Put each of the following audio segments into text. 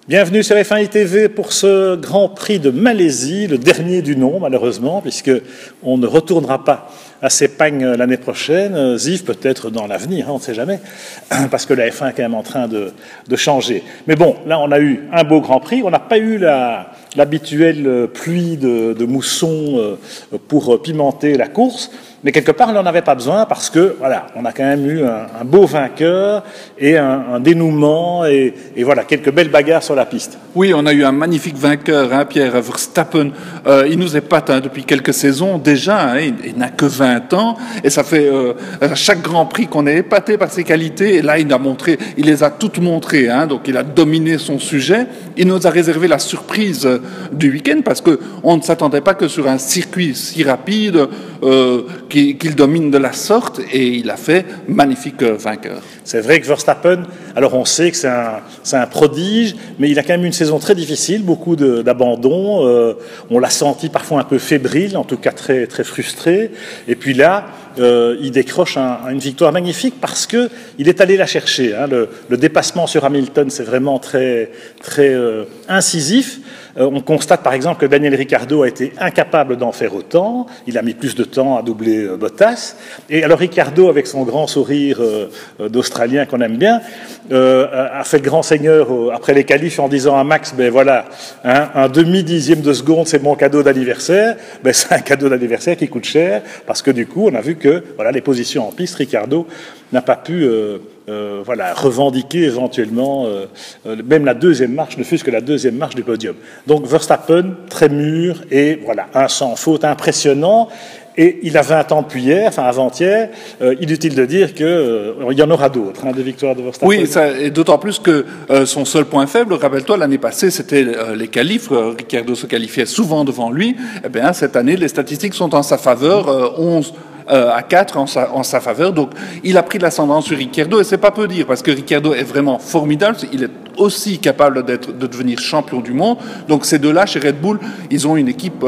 Bienvenue sur F1 ITV pour ce Grand Prix de Malaisie, le dernier du nom malheureusement, puisqu'on ne retournera pas à Sepang l'année prochaine, Ziv peut-être dans l'avenir, on ne sait jamais, parce que la F1 est quand même en train de changer. Mais bon, là on a eu un beau Grand Prix, on n'a pas eu l'habituelle pluie de mousson pour pimenter la course, mais quelque part, on n'en avait pas besoin parce que, voilà, on a quand même eu un beau vainqueur et un dénouement et voilà, quelques belles bagarres sur la piste. Oui, on a eu un magnifique vainqueur, hein, Pierre Verstappen. Il nous épate depuis quelques saisons déjà, hein, il n'a que 20 ans et ça fait chaque Grand Prix qu'on est épaté par ses qualités. Et là, il les a toutes montrées, hein, donc il a dominé son sujet. Il nous a réservé la surprise du week-end parce qu'on ne s'attendait pas que sur un circuit si rapide qu'il domine de la sorte, et il a fait magnifique vainqueur. C'est vrai que Verstappen, alors on sait que c'est un prodige, mais il a quand même une saison très difficile, beaucoup d'abandons, on l'a senti parfois un peu fébrile, en tout cas très, très frustré, et puis là, il décroche une victoire magnifique parce que il est allé la chercher, hein. Le dépassement sur Hamilton, c'est vraiment très, très incisif. On constate par exemple que Daniel Ricciardo a été incapable d'en faire autant. Il a mis plus de temps à doubler Bottas. Et alors Ricciardo, avec son grand sourire d'Australien qu'on aime bien, a fait le grand seigneur après les qualifs en disant à Max, ben voilà, hein, un demi-dixième de seconde, c'est mon cadeau d'anniversaire. Ben c'est un cadeau d'anniversaire qui coûte cher parce que du coup, on a vu que voilà, les positions en piste, Ricciardo n'a pas pu revendiquer éventuellement même la deuxième marche, ne fût-ce que la deuxième marche du podium. Donc Verstappen, très mûr et voilà, un sans faute impressionnant. Et il a 20 ans depuis hier, enfin avant-hier, inutile de dire qu'il y en aura d'autres, hein, des victoires de Verstappen. Oui, et d'autant plus que son seul point faible, rappelle-toi, l'année passée, c'était les qualifs. Ricciardo se qualifiait souvent devant lui. Eh bien, cette année, les statistiques sont en sa faveur, 11 à 4 en sa faveur. Donc, il a pris de l'ascendant sur Ricciardo, et c'est pas peu dire, parce que Ricciardo est vraiment formidable. Il est aussi capable de devenir champion du monde. Donc, ces deux-là, chez Red Bull, ils ont une équipe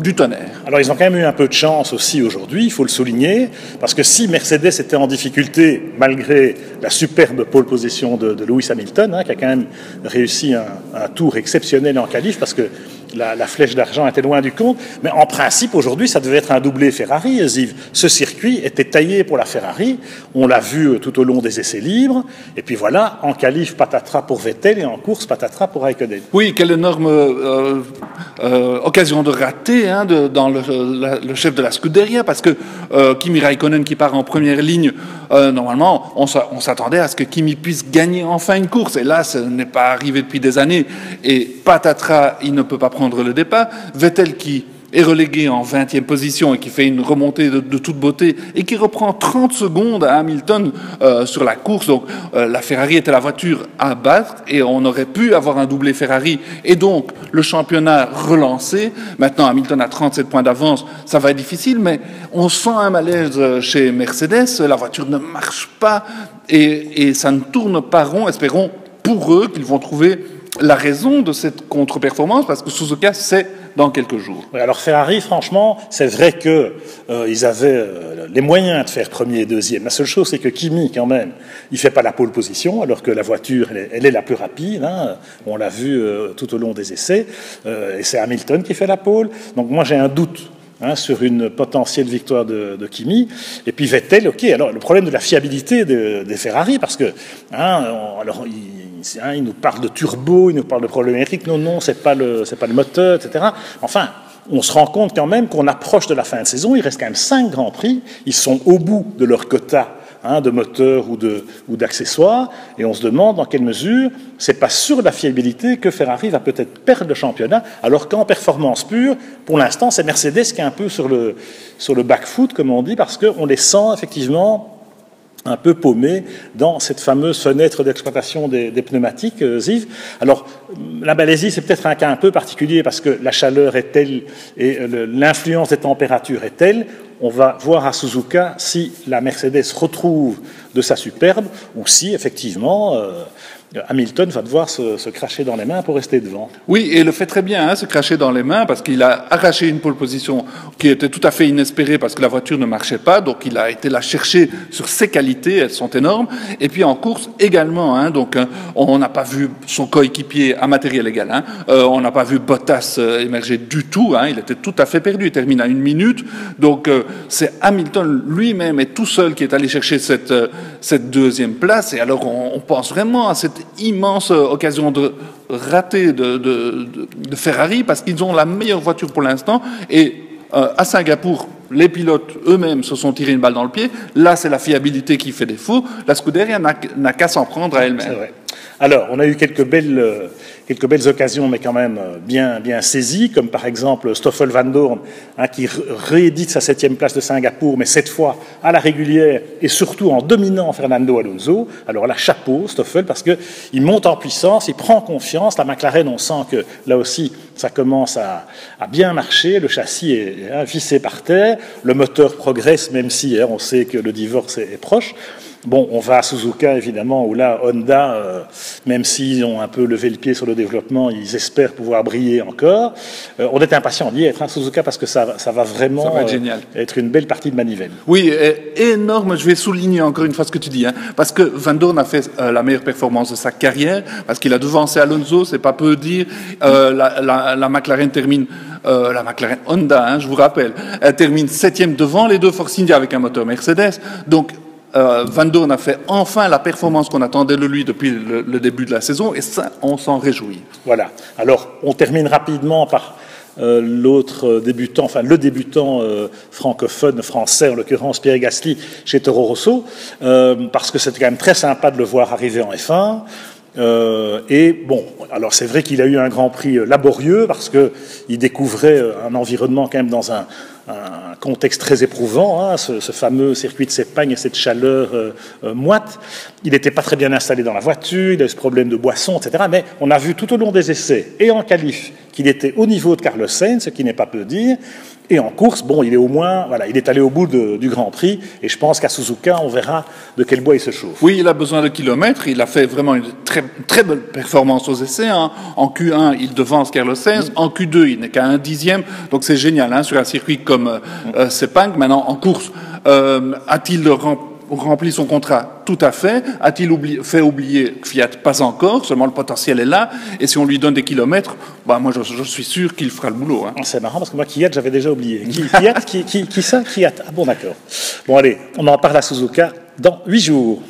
du tonnerre. Alors, ils ont quand même eu un peu de chance aussi aujourd'hui, il faut le souligner, parce que si Mercedes était en difficulté, malgré la superbe pole position de Lewis Hamilton, hein, qui a quand même réussi un tour exceptionnel en qualif, parce que la flèche d'argent était loin du compte, mais en principe, aujourd'hui, ça devait être un doublé Ferrari, Ziv. Ce circuit était taillé pour la Ferrari, on l'a vu tout au long des essais libres, et puis voilà, en qualif, patatras pour Vettel, et en course, patatras pour Raikkonen. Oui, quelle énorme occasion de rater, hein, dans le chef de la Scuderia, parce que Kimi Raikkonen qui part en première ligne, normalement, on s'attendait à ce que Kimi puisse gagner enfin une course, et là, ce n'est pas arrivé depuis des années, et patatras, il ne peut pas prendre le départ. Vettel qui est relégué en 20e position et qui fait une remontée de toute beauté et qui reprend 30 secondes à Hamilton sur la course. Donc la Ferrari était la voiture à battre et on aurait pu avoir un doublé Ferrari et donc le championnat relancé. Maintenant Hamilton a 37 points d'avance, ça va être difficile, mais on sent un malaise chez Mercedes, la voiture ne marche pas et ça ne tourne pas rond. Espérons pour eux qu'ils vont trouver la raison de cette contre-performance, parce que Suzuka, c'est dans quelques jours. Oui, alors Ferrari, franchement, c'est vrai qu'ils avaient les moyens de faire premier et deuxième. La seule chose, c'est que Kimi, quand même, il fait pas la pole position, alors que la voiture, elle est la plus rapide. Hein, on l'a vu tout au long des essais. Et c'est Hamilton qui fait la pole. Donc moi, j'ai un doute. Hein, sur une potentielle victoire de Kimi. Et puis Vettel, ok. Alors le problème de la fiabilité des Ferrari, parce que il nous parle de turbo, il nous parle de problèmes électriques. Non, c'est pas le moteur, etc. Enfin, on se rend compte quand même qu'on approche de la fin de saison. Il reste quand même 5 grands prix. Ils sont au bout de leur quota, hein, de moteurs ou d'accessoires, et on se demande dans quelle mesure c'est pas sur la fiabilité que Ferrari va peut-être perdre le championnat, alors qu'en performance pure, pour l'instant, c'est Mercedes qui est un peu sur le back-foot, comme on dit, parce qu'on les sent effectivement un peu paumés dans cette fameuse fenêtre d'exploitation des pneumatiques, Ziv. Alors, la Malaisie, c'est peut-être un cas un peu particulier parce que la chaleur est telle et l'influence des températures est telle. On va voir à Suzuka si la Mercedes retrouve de sa superbe ou si, effectivement, Hamilton va devoir se cracher dans les mains pour rester devant. Oui, et il le fait très bien, se cracher dans les mains, parce qu'il a arraché une pole position qui était tout à fait inespérée, parce que la voiture ne marchait pas, donc il a été la chercher sur ses qualités, elles sont énormes. Et puis en course également, donc on n'a pas vu son coéquipier à matériel égal, on n'a pas vu Bottas émerger du tout, il était tout à fait perdu, il termine à 1 minute, donc c'est Hamilton lui-même et tout seul qui est allé chercher cette deuxième place, et alors on pense vraiment à cette immense occasion de rater de Ferrari, parce qu'ils ont la meilleure voiture pour l'instant, et à Singapour, les pilotes eux-mêmes se sont tirés une balle dans le pied. Là, c'est la fiabilité qui fait défaut. La Scuderia n'a qu'à s'en prendre à elle-même. C'est vrai. Alors, on a eu quelques belles occasions, mais quand même bien saisies, comme par exemple Stoffel Vandoorne, qui réédite sa 7e place de Singapour, mais cette fois à la régulière et surtout en dominant Fernando Alonso. Alors là, chapeau Stoffel, parce qu'il monte en puissance, il prend confiance. La McLaren, on sent que là aussi, ça commence à bien marcher. Le châssis est vissé par terre, le moteur progresse, même si on sait que le divorce est proche. Bon, on va à Suzuka, évidemment, où là, Honda, même s'ils ont un peu levé le pied sur le développement, ils espèrent pouvoir briller encore. On est impatient d'y être, Suzuka, parce que ça va vraiment être une belle partie de manivelle. Oui, énorme. Je vais souligner encore une fois ce que tu dis, parce que Vandoorne a fait la meilleure performance de sa carrière, parce qu'il a devancé Alonso, c'est pas peu dire. La McLaren termine... la McLaren Honda, je vous rappelle, elle termine 7e devant les deux Force India avec un moteur Mercedes. Donc, Vandoorne a fait enfin la performance qu'on attendait de lui depuis le début de la saison, et ça, on s'en réjouit. Voilà. Alors, on termine rapidement par l'autre débutant, enfin le débutant francophone, français, en l'occurrence Pierre Gasly, chez Toro Rosso, parce que c'était quand même très sympa de le voir arriver en F1. Et bon, alors c'est vrai qu'il a eu un Grand Prix laborieux, parce qu'il découvrait un environnement quand même dans un contexte très éprouvant, ce fameux circuit de Sepang et cette chaleur moite. Il n'était pas très bien installé dans la voiture, il a eu ce problème de boisson, etc. Mais on a vu tout au long des essais et en qualif qu'il était au niveau de Carlos Sainz, ce qui n'est pas peu dire. Et en course, bon, il est au moins, il est allé au bout du Grand Prix, et je pense qu'à Suzuka, on verra de quel bois il se chauffe. Oui, il a besoin de kilomètres, il a fait vraiment une très, très belle performance aux essais. En Q1, il devance Carlos Sainz, en Q2, il n'est qu'à 1/10, donc c'est génial, sur un circuit comme Sepang. Maintenant, en course, a-t-il rempli son contrat? Tout à fait. A-t-il fait oublier Fiat? Pas encore, seulement le potentiel est là, et si on lui donne des kilomètres, moi je suis sûr qu'il fera le boulot. C'est marrant, parce que moi, Kiat, j'avais déjà oublié. Kiat, qui ça? Kiat. Ah bon, d'accord. Bon, allez, on en parle à Suzuka dans 8 jours.